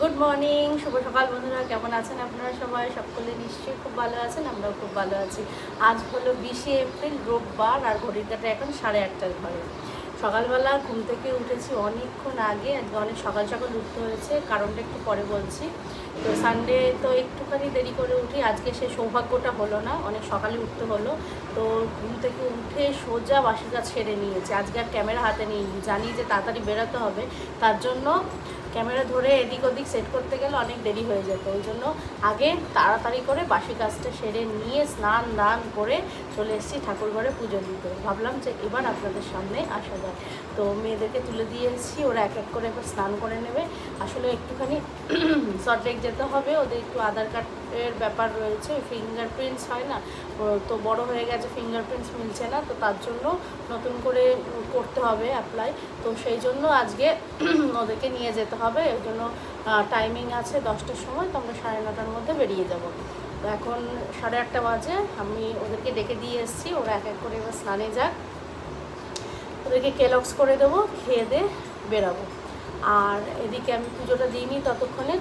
Good morning, শুভ সকাল বন্ধুরা। কেমন আছেন আপনারা সবাই? সকলে নিশ্চয়ই খুব ভালো আছেন, আমরাও খুব ভালো আছি। আজ হলো 20শে এপ্রিল, রোববার, আর ঘড়ির কাটা এখন 8:30 ঘরে। সকালবেলা ঘুম থেকে উঠেছি অনেকক্ষণ আগে, আজকে অনেক সকাল সকাল উঠতে হয়েছে, কারণটা একটু পরে বলছি। তো সানডে তো একটুখানি দেরি করে উঠি, আজকে সে সৌভাগ্যটা হলো না, অনেক সকালে উঠতে হলো। তো ঘুম থেকে উঠে সোজা বাসি কাজ সেরে নিয়েছি। আজকে আর ক্যামেরা হাতে নিইনি, জানি যে তাড়াতাড়ি বেরোতে হবে, তার জন্য ক্যামেরা ধরে এদিক ওদিক সেট করতে গেলে অনেক দেরি হয়ে যেত। ওই জন্য আগে তাড়াতাড়ি করে বাসি কাজটা সেরে নিয়ে স্নান দান করে চলে এসেছি ঠাকুর ঘরে পুজো দিতে। ভাবলাম যে এবার আপনাদের সামনে আসা যায়। তো মেয়েদেরকে তুলে দিয়ে এসেছি, ওরা এক এক করে এবার স্নান করে নেবে। আসলে একটুখানি সল্টলেক যেতে হবে, ওদের একটু আধার কার্ডের ব্যাপার রয়েছে, ফিঙ্গারপ্রিন্টস হয় না, তো বড় হয়ে গেছে, ফিঙ্গারপ্রিন্টস মিলছে না, তো তার জন্য নতুন করে করতে হবে অ্যাপ্লাই। তো সেই জন্য আজকে ওদেরকে নিয়ে যেতে হবে। ওই জন্য টাইমিং আছে 10টার সময়, তো আমরা 9:30টার মধ্যে বেরিয়ে যাব। তো এখন 8:30 বাজে, আমি ওদেরকে ডেকে দিয়ে এসেছি, ওরা এক এক করে এবার স্নানে যাক। ওদেরকে কেলক্স করে দেবো, খেয়ে দিয়ে বেরাবো। আর এদিকে আমি পুজোটা দিইনি ততক্ষণে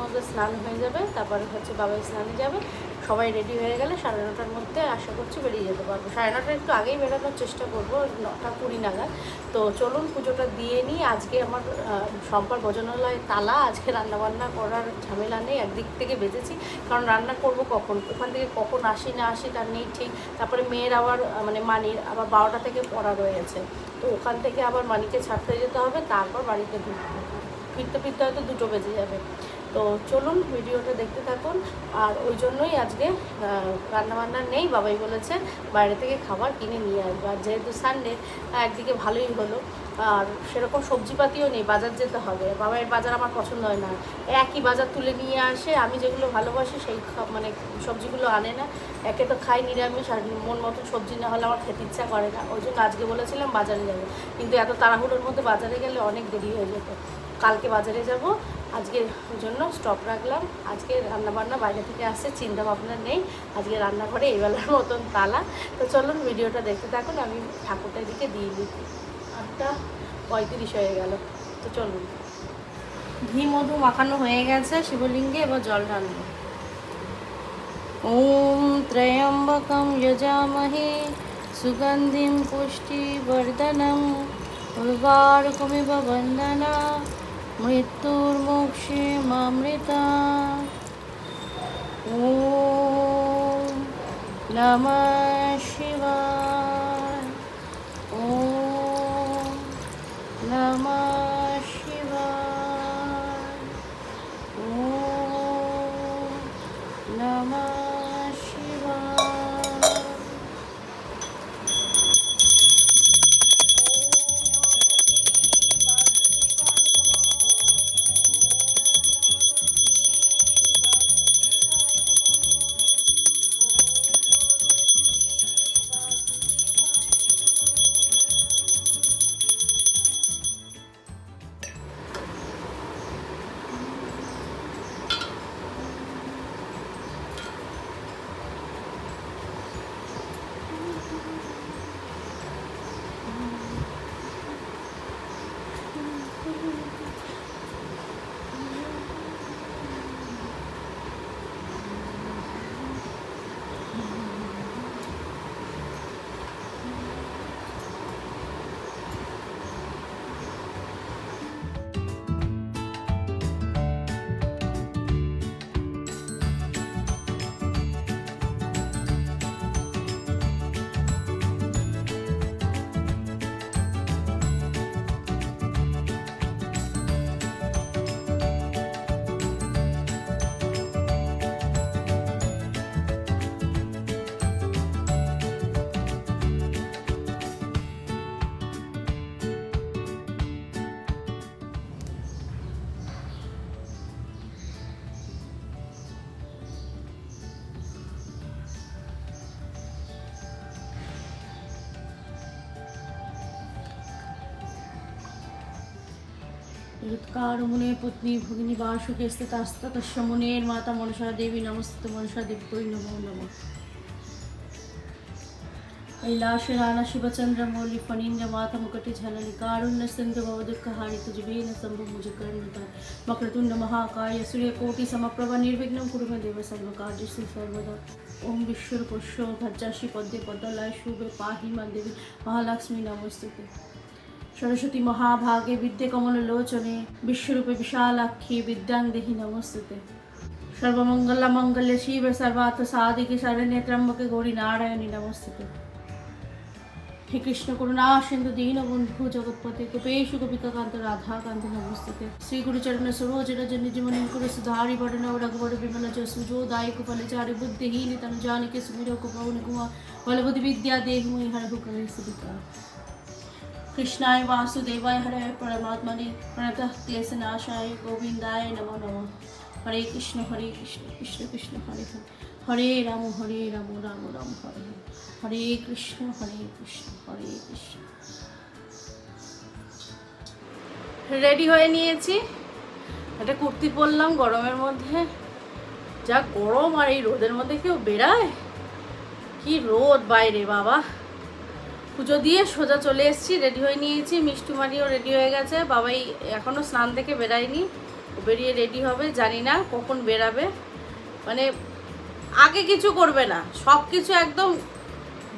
ওদের স্নান হয়ে যাবে, তারপরে হচ্ছে বাবাই স্নানে যাবে। সবাই রেডি হয়ে গেলে 9:30টার মধ্যে আশা করছি বেরিয়ে যেতে পারবো। 9:30 একটু আগেই বেরোনোর চেষ্টা করবো, 9:20 নাগাদ। তো চলুন পুজোটা দিয়ে নিই। আজকে আমার সম্পার ভোজনালয় তালা, আজকে রান্নাবান্না করার ঝামেলা নেই। একদিক থেকে বেঁচেছি, কারণ রান্না করব কখন, ওখান থেকে কখন আসি না আসি তার নেই ঠিক। তারপরে মেয়ের আবার মানির আবার 12টা থেকে পড়া রয়েছে, তো ওখান থেকে আবার মানিকে ছাড়তে যেতে হবে, তারপর বাড়িতে ঢুকবো। ফিরতে ফিরতে হয়তো 2টো বেজে যাবে। তো চলুন ভিডিওটা দেখতে থাকুন। আর ওই জন্যই আজকে রান্নাবান্না নেই, বাবাই বলেছে বাইরে থেকে খাবার কিনে নিয়ে আসবো। আর যেহেতু সানডে, একদিকে ভালোই হলো। আর সেরকম সবজিপাতিও নেই, বাজার যেতে হবে। বাবাইয়ের বাজার আমার পছন্দ হয় না, একই বাজার তুলে নিয়ে আসে, আমি যেগুলো ভালোবাসি সেই সবজিগুলো আনে না। একে তো খাই নিরামিষ, আর মন মতন সবজি না হলে আমার খেতে ইচ্ছা করে না। ওই জন্য আজকে বলেছিলাম বাজারে যাবো, কিন্তু এত তাড়াহুড়োর মধ্যে বাজারে গেলে অনেক দেরি হয়ে যেত। কালকে বাজারে যাব, আজকে ওই জন্য স্টপ রাখলাম। আজকে রান্নাবান্না বাইরে থেকে আসছে, চিন্তা ভাবনা নেই। আজকে রান্নাঘরে এই বেলার মতন তালা। তো চলুন ভিডিওটা দেখতে থাকুন, আমি ঠাকুরটা এদিকে দিয়ে দিই। 8:35 হয়ে গেল। তো চলুন, ঘি মধু মাখানো হয়ে গেছে শিবলিঙ্গে, এবার জল ঢালবো। ওম ত্র্যম্বকম যজামহে সুগন্ধিম পুষ্টিবর্ধনম উর্বারুকমিব বন্দনা মৃত্যুর্মোক্ষে মামৃতা। ওম নমঃ শিবায়। ওম নমঃ শিবায়। ওম নমঃ ऋत्कार मुने पत्नी भगिनी वासुके स्थितास्ता तस्य मुनेर माता मनसा देवी नमस्ते मनसा देवी नमो नमः। कैलाशराना शिवचंद्र मौलि फणीन्द्र माथा मुकटि झलनि कारुण्य सिंधु भवदुःखहारि तुझवेन स्तंभ मुझ कर्णता वक्रतुंड महाकाय सूर्यकोटि समप्रभ निर्विघ्नं कुरु मे देव सर्वकार्येषु सर्वदा। ओम विश्वर पुष्य भज्जाशी पद्मे पद्मलय शुभे पाहि मां देवी महालक्ष्मी नमोस्तुते। सरस्वती महाभागे विद्ये कमललोचने विश्वरूपे विशालाक्षी विद्यां देहि नमोस्तुते। सर्वमंगल मंगल्ये शिवे सर्वार्थ साधिके शरण्ये त्र्यंबके गौरी नारायणी नमोस्तुते। हे कृष्ण करुणा सिंधु दीन बंधु जगतपते गोपेशु गोपिकाकांत राधाकांत नमोस्तुते। श्री गुरुचरण सरोज रज निज मन मुकुर सुधारि वरनव रघुवर विमल जसु जो दायक फलचारि बुद्धिहीन तनु जानिके सुमिरौ कुपवन कुमार बलबुद्धि विद्या देहि मोहि हरहु कलेश विकार। कृष्णाय वासुदेवाय हरे परमात्मने प्रणतः क्लेशनाशाय गोविंदाय नमो नमः। हरे कृष्ण कृष्ण कृष्ण हरे हरे हरे राम राम राम हरे हरे हरे कृष्ण हरे कृष्ण। रेडी হয়ে নিয়েছি, একটা কুর্তি পরলাম গরমের মধ্যে। যা গরম, আর এই রোদের মধ্যে কেউ বেরায়? কি রোদ বাইরে বাবা। পুজো দিয়ে সোজা চলে এসেছি, রেডি হয়ে নিয়েছি। মিষ্টুমারিও রেডি হয়ে গেছে, বাবাই এখনো স্নান থেকে বেরায়নি, বেরিয়ে রেডি হবে। জানি না কখন বেরাবে, মানে আগে কিছু করবে না, সব কিছু একদম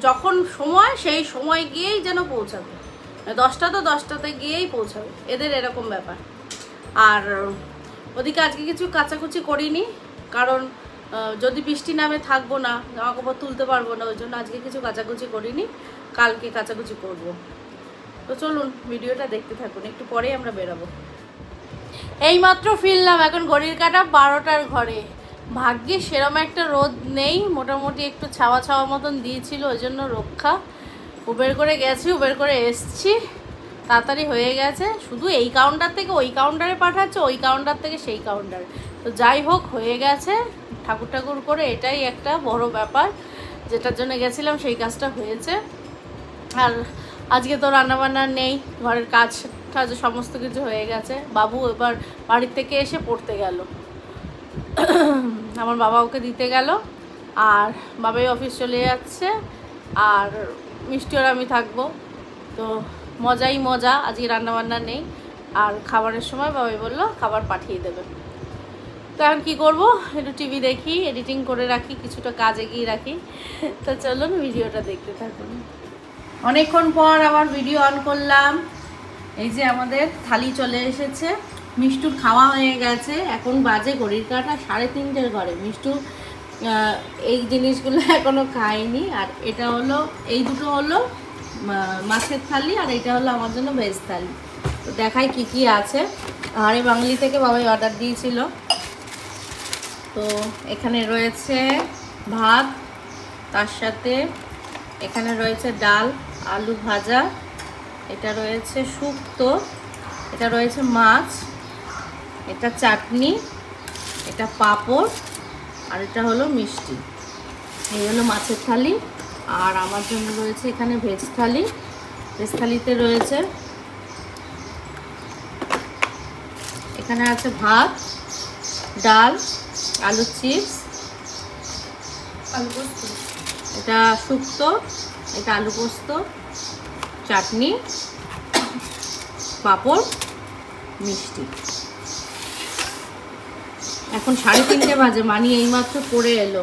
যখন সময় সেই সময় গিয়েই যেন পৌঁছাবে। 10টা তো 10টাতে গিয়েই পৌঁছাবে, এদের এরকম ব্যাপার। আর ওদিকে আজকে কিছু কাচাকুচি করিনি, কারণ যদি বৃষ্টি নামে থাকবো না, জামা কাপড় তুলতে পারবো না, ওই জন্য আজকে কিছু কাচাকুচি করিনি, কালকে কাচাকুচি করব। তো চলুন ভিডিওটা দেখতে থাকুন, একটু পরেই আমরা বেরাবো। এইমাত্র ফিরলাম, এখন ঘড়ির কাঁটা 12টার ঘরে। ভাগ্যে সেরম একটা রোদ নেই, মোটামুটি একটু ছাওয়া ছাওয়া মতন দিয়েছিল, ওই জন্য রক্ষা। উবের করে গেছি, উবের করে এসছি, তাড়াতাড়ি হয়ে গেছে। শুধু এই কাউন্টার থেকে ওই কাউন্টারে পাঠাচ্ছে, ওই কাউন্টার থেকে সেই কাউন্টারে। তো যাই হোক, হয়ে গেছে ঠাকুর ঠাকুর করে, এটাই একটা বড় ব্যাপার। যেটার জন্য গেছিলাম সেই কাজটা হয়েছে। আর আজকে তো রান্নাবান্না নেই, ঘরের কাজ টাজ সমস্ত কিছু হয়ে গেছে। বাবু এবার বাড়ির থেকে এসে পড়তে গেল, আমার বাবা ওকে দিতে গেল, আর বাবাই অফিস চলে যাচ্ছে, আর মিষ্টি আর আমি থাকবো। তো মজাই মজা, আজকে রান্নাবান্না নেই। আর খাবারের সময় বাবাই বললো খাবার পাঠিয়ে দেবে। তো এখন কী করবো, একটু টিভি দেখি, এডিটিং করে রাখি, কিছুটা কাজ এগিয়ে রাখি। তো চলুন ভিডিওটা দেখতে থাকুন। অনেকক্ষণ পর আবার ভিডিও অন করলাম। এই যে আমাদের থালি চলে এসেছে, মিষ্টুর খাওয়া হয়ে গেছে। এখন বাজে ঘড়ির কাঁটা 3:30 ঘরে। মিষ্টু এই জিনিসগুলো এখনও খায়নি। আর এটা হলো, এই দুটো হলো মাছের থালি, আর এটা হলো আমার জন্য ভেজ থালি। তো দেখাই কি কি আছে। আরে বাঙালি থেকে বাবাই অর্ডার দিয়েছিল। তো এখানে রয়েছে ভাত, তার সাথে এখানে রয়েছে ডাল, আলু ভাজা, এটা রয়েছে শুক্তো, এটা রয়েছে মাছ, এটা চাটনি, এটা পাঁপড়, আর এটা হলো মিষ্টি। এই হলো মাছের থালি। আর আমার জন্য রয়েছে এখানে ভেজ থালি। ভেজ থালিতে রয়েছে, এখানে আছে ভাত, ডাল, আলু চিপস, আলু পোস্ত, এটা শুক্তো, এটা আলু পোস্ত, চাটনি, পাঁপড়, মিষ্টি। এখন 3:30 বাজে, মানি এইমাত্র পড়ে এলো,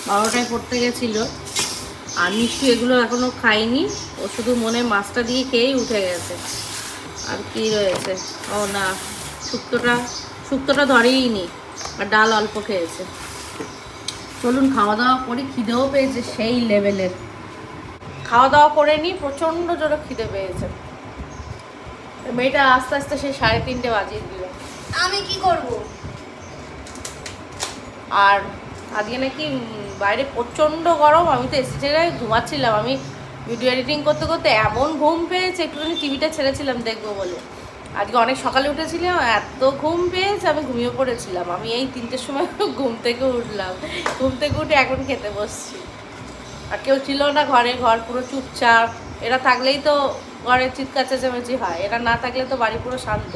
12টায় পড়তে গেছিলো। আর মিষ্টি এগুলো এখনও খাইনি, ও শুধু মনে মাছটা দিয়ে খেয়েই উঠে গেছে। আর কি রয়েছে, ও না, শুক্তোটা ধরেই নি, আর ডাল অল্প খেয়েছে। চলুন খাওয়া দাওয়া করি, খিদেও পেয়েছে সেই লেভেলের। খাওয়া দাওয়া করে নিই, প্রচণ্ড জোরে খিদে পেয়েছে। মেয়েটা আস্তে আস্তে সেই 3:30 বাজিয়ে দিল। আমি কি করব? আর আজকে নাকি বাইরে প্রচণ্ড গরম, আমি তো এসি ছেড়ে ঘুমাচ্ছিলাম। আমি ভিডিও এডিটিং করতে করতে এমন ঘুম পেয়েছে, একটুখানি টিভিটা ছেড়েছিলাম দেখবো বলে। আজকে অনেক সকালে উঠেছিলাম, এত ঘুম পেয়েছে আমি ঘুমিয়ে পড়েছিলাম। আমি এই 3টের সময় ঘুম থেকে উঠলাম, ঘুম থেকে উঠে এখন খেতে বসছি। আর কেউ ছিল না ঘরে, ঘর পুরো চুপচাপ। এরা থাকলেই তো ঘরে চিৎকার চেঁচামেচি হয়, এরা না থাকলে তো বাড়ি পুরো শান্ত।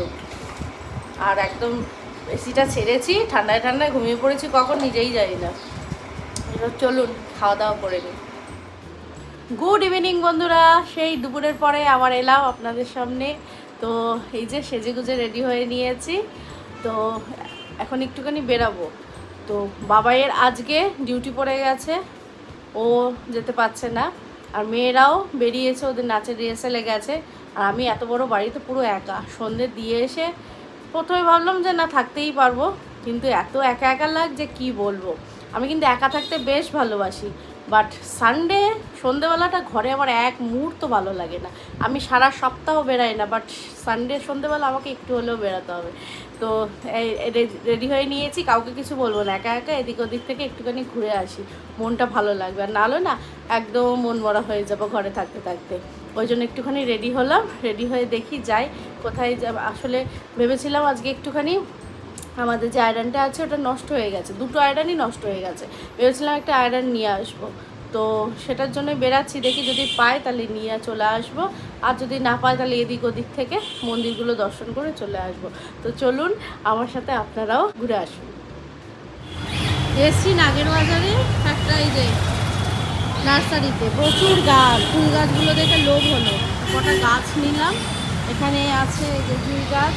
আর একদম এসিটা ছেড়েছি, ঠান্ডায় ঠান্ডায় ঘুমিয়ে পড়েছি, কখন নিজেই জানি না। চলুন খাওয়া দাওয়া করে নিই। গুড ইভিনিং বন্ধুরা, সেই দুপুরের পরে আবার এলাম আপনাদের সামনে। তো এই যে সেজেগুজে রেডি হয়ে নিয়েছি, তো এখন একটুখানি বেরাবো। তো বাবাইয়ের আজকে ডিউটি পড়ে গেছে, ও যেতে পারছে না। আর মেয়েরাও বেরিয়েছে, ওদের নাচের রিহার্সালে গেছে। আর আমি এত বড় বাড়িতে পুরো একা, সন্ধ্যে দিয়ে এসে প্রথমে ভাবলাম যে না থাকতেই পারবো, কিন্তু এত একা একা লাগছে কি বলবো। আমি কিন্তু একা থাকতে বেশ ভালোবাসি, বাট সানডে সন্ধেবেলাটা ঘরে আমার এক মুহূর্ত ভালো লাগে না। আমি সারা সপ্তাহ বেরাই না, বাট সানডে সন্ধেবেলা আমাকে একটু হলেও বেরাতে হবে। তো রেডি হয়ে নিয়েছি, কাউকে কিছু বলবো না, একা একা এদিক ওদিক থেকে একটুখানি ঘুরে আসি, মনটা ভালো লাগবে। আর নাহলে না একদম মন মরা হয়ে যাবো ঘরে থাকতে থাকতে। ওই জন্য একটুখানি রেডি হলাম, রেডি হয়ে দেখি যাই কোথায় যাব। আসলে ভেবেছিলাম আজকে একটুখানি আমাদের যে আয়রনটা আছে ওটা নষ্ট হয়ে গেছে, দুটো আয়রনই নষ্ট হয়ে গেছে। ভেবেছিলাম একটা আয়রন নিয়ে আসবো, তো সেটার জন্য বেরাচ্ছি। দেখি যদি পাই তাহলে নিয়ে চলে আসবো, আর যদি না পাই তাহলে এদিক ওদিক থেকে মন্দিরগুলো দর্শন করে চলে আসবো। তো চলুন আমার সাথে আপনারাও ঘুরে আসুন। এসছি নাগের বাজারে একটা এই যে নার্সারিতে, প্রচুর গাছ, ফুল গাছগুলো দেখে লোভ হলো, কটা গাছ নিলাম। এখানে আছে এই যে জুঁই গাছ,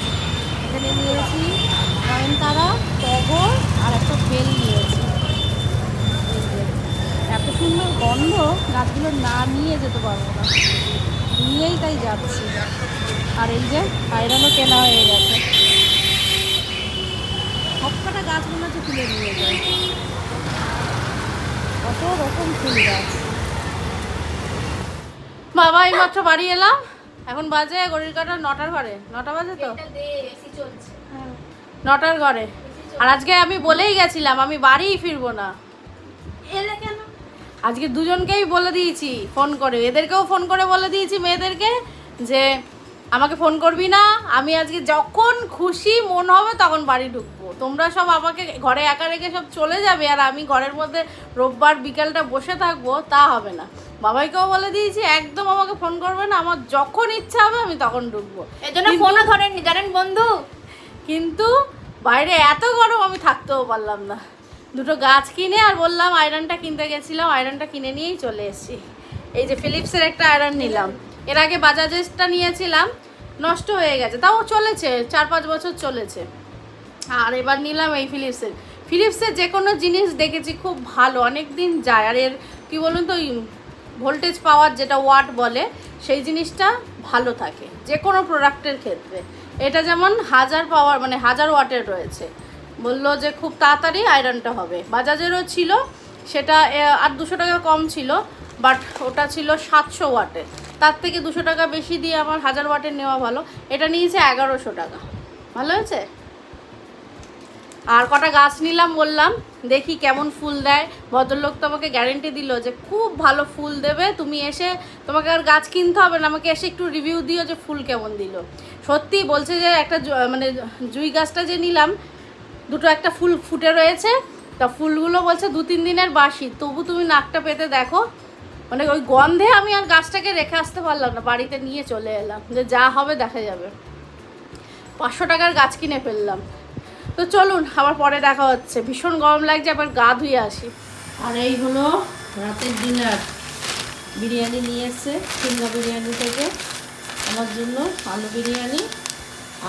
এখানে নিয়েছি নয়নতারা, টগর আর একটা বেল নিয়েছি। এত সুন্দর গন্ধ, গাছগুলো না নিয়ে যেতে পারবো না, নিয়েই তাই যাচ্ছি। আর এই যে আয়রনও কেনা হয়ে গেছে, সবকটা গাছ মনে হচ্ছে তুলে নিয়ে যায়, কত রকম ফুল গাছ। বাবা এই মাত্র বাড়ি এলাম, এখন বাজে ঘড়ির কাঁটা 9টার ঘরে, 9টা বাজে তো 9টার ঘরে। আর আজকে আমি বলেই গেছিলাম আমি বাড়িই ফিরবো না। এলে কেন? আজকে দুজনকেই বলে দিয়েছি ফোন করে, এদেরকেও ফোন করে বলে দিয়েছি মেয়েদেরকে যে আমাকে ফোন করবি না, আমি আজকে যখন খুশি মন হবে তখন বাড়ি ঢুকবো। তোমরা সব আমাকে ঘরে একা রেখে সব চলে যাবে, আর আমি ঘরের মধ্যে রোববার বিকালটা বসে থাকবো, তা হবে না। বাবাইকেও বলে দিয়েছি একদম আমাকে ফোন করবে না, আমার যখন ইচ্ছা হবে আমি তখন ঢুকবো। এই জন্য ফোনও ধরেননি জানেন বন্ধু। কিন্তু বাইরে এত গরম আমি থাকতেও পারলাম না। দুটো গাছ কিনে আর বললাম আয়রনটা কিনতে গেছিলাম, আয়রনটা কিনে নিয়েই চলে এসেছি। এই যে ফিলিপসের একটা আয়রন নিলাম, এর আগে বাজাজেসটা নিয়েছিলাম, নষ্ট হয়ে গেছে, তাও চলেছে 4-5 বছর চলেছে। আর এবার নিলাম এই ফিলিপসের যে কোনো জিনিস দেখেছি খুব ভালো, অনেক দিন যায়। আর এর কী বলুন তো, ভোল্টেজ পাওয়ার যেটা ওয়াট বলে সেই জিনিসটা ভালো থাকে যে কোনো প্রোডাক্টের ক্ষেত্রে। এটা যেমন 1000 পাওয়ার মানে 1000 ওয়াটের রয়েছে, বললো যে খুব তাড়াতাড়ি আয়রনটা হবে। বাজাজেরও ছিল, সেটা আর 200 টাকা কম ছিল, বাট ওটা ছিল 700 ওয়াটের, তার থেকে 200 টাকা বেশি দিয়ে আমার 1000 ওয়াটের নেওয়া ভালো। এটা নিয়েছে 1100 টাকা, ভালো হয়েছে। আর কটা গাছ নিলাম, বললাম দেখি কেমন ফুল দেয়। ভদ্রলোক তো আমাকে গ্যারেন্টি দিল যে খুব ভালো ফুল দেবে, তুমি এসে তোমাকে আর গাছ কিনতে হবে না, আমাকে এসে একটু রিভিউ দিও যে ফুল কেমন দিল। সত্যি বলছে যে একটা মানে জুঁই গাছটা যে নিলাম, দুটো একটা ফুল ফুটে রয়েছে, তা ফুলগুলো বলছে 2-3 দিনের বাসি, তবু তুমি নাকটা পেতে দেখো। মানে ওই গন্ধে আমি আর গাছটাকে রেখে আসতে পারলাম না, বাড়িতে নিয়ে চলে এলাম, যে যা হবে দেখা যাবে। 500 টাকার গাছ কিনে ফেললাম। তো চলুন আবার পরে দেখা হচ্ছে, ভীষণ গরম লাগছে, আবার গা ধুয়ে আসি। আর এই হলো রাতের ডিনার, বিরিয়ানি নিয়ে এসছে সিঙ্গা বিরিয়ানি থেকে, আমার জন্য আলু বিরিয়ানি,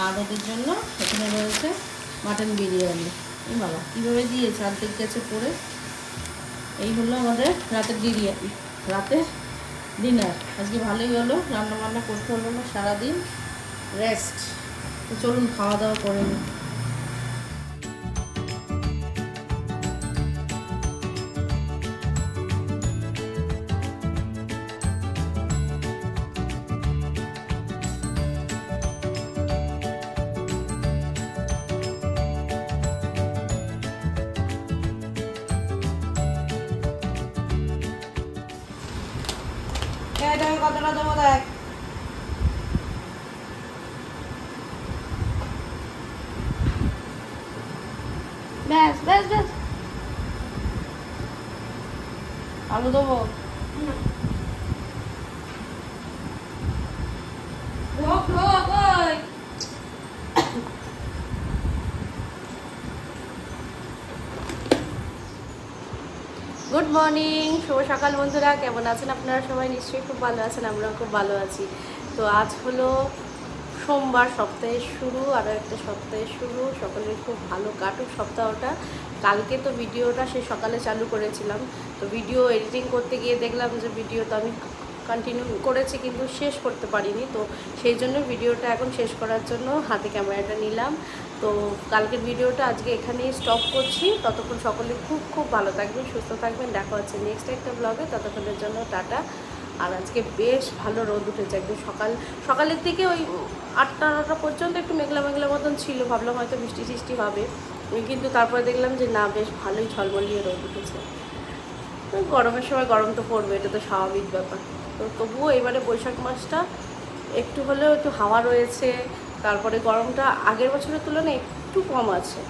আর ওদের জন্য এখানে রয়েছে মাটন বিরিয়ানি। এই বাবা কীভাবে দিয়েছে, অর্ধেক গেছে পরে। এই হলো আমাদের রাতের বিরিয়ানি, রাতের ডিনার। আজকে ভালোই হলো, রান্না বান্না করতে হলো না, সারাদিন রেস্ট। তো চলুন খাওয়া দাওয়া করে নিই। কতটা দেবো দেখ, ব্যাস ব্যাস ব্যাস। আলু দেবো, গুড মর্নিং, শুভ সকাল বন্ধুরা। কেমন আছেন আপনারা সবাই? নিশ্চয়ই খুব ভালো আছেন, আমরাও খুব ভালো আছি। তো আজ হলো সোমবার, সপ্তাহের শুরু, আরও একটা সপ্তাহের শুরু। সকলের খুব ভালো কাটুক সপ্তাহটা। কালকে তো ভিডিওটা সে সকালে চালু করেছিলাম, তো ভিডিও এডিটিং করতে গিয়ে দেখলাম যে ভিডিও তো আমি কন্টিনিউ করেছি কিন্তু শেষ করতে পারিনি। তো সেই জন্য ভিডিওটা এখন শেষ করার জন্য হাতে ক্যামেরাটা নিলাম। তো কালকের ভিডিওটা আজকে এখানেই স্টপ করছি। ততক্ষণ সকলে খুব খুব ভালো থাকবেন, সুস্থ থাকবেন। দেখা হচ্ছে নেক্সট একটা ব্লগে। ততক্ষণের জন্য টাটা। আর আজকে বেশ ভালো রোদ উঠেছে, একদম সকালের দিকে ওই 8টা-9টা পর্যন্ত একটু মেঘলা মেঘলা মতন ছিল, ভাবলাম হয়তো বৃষ্টি টিষ্টি হবে, কিন্তু তারপরে দেখলাম যে না, বেশ ভালোই ঝলমলিয়ে রোদ উঠেছে। গরমের সময় গরম তো পড়বে, এটা তো স্বাভাবিক ব্যাপার। তো তবুও এবারে বৈশাখ মাসটা একটু হলেও একটু হাওয়া রয়েছে। তারপরে গরমটা আগের বছরের তুলনায় একটু কম আছে।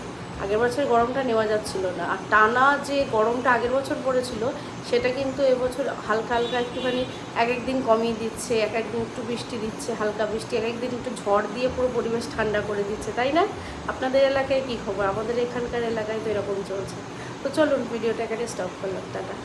আগের বছর গরমটা নেওয়া যাচ্ছিল না, আর টানা যে গরমটা আগের বছর পড়েছিল সেটা কিন্তু এবছর হালকা হালকা একটুখানি এক একদিন কমিয়ে দিচ্ছে, এক একদিন একটু বৃষ্টি দিচ্ছে, হালকা বৃষ্টি, এক একদিন একটু ঝড় দিয়ে পুরো পরিবেশ ঠান্ডা করে দিচ্ছে, তাই না? আপনাদের এলাকায় কী খবর? আমাদের এখানকার এলাকায় তো এরকম চলছে। তো চলুন, ভিডিওটা এখানে স্টপ করলাম, টাটা।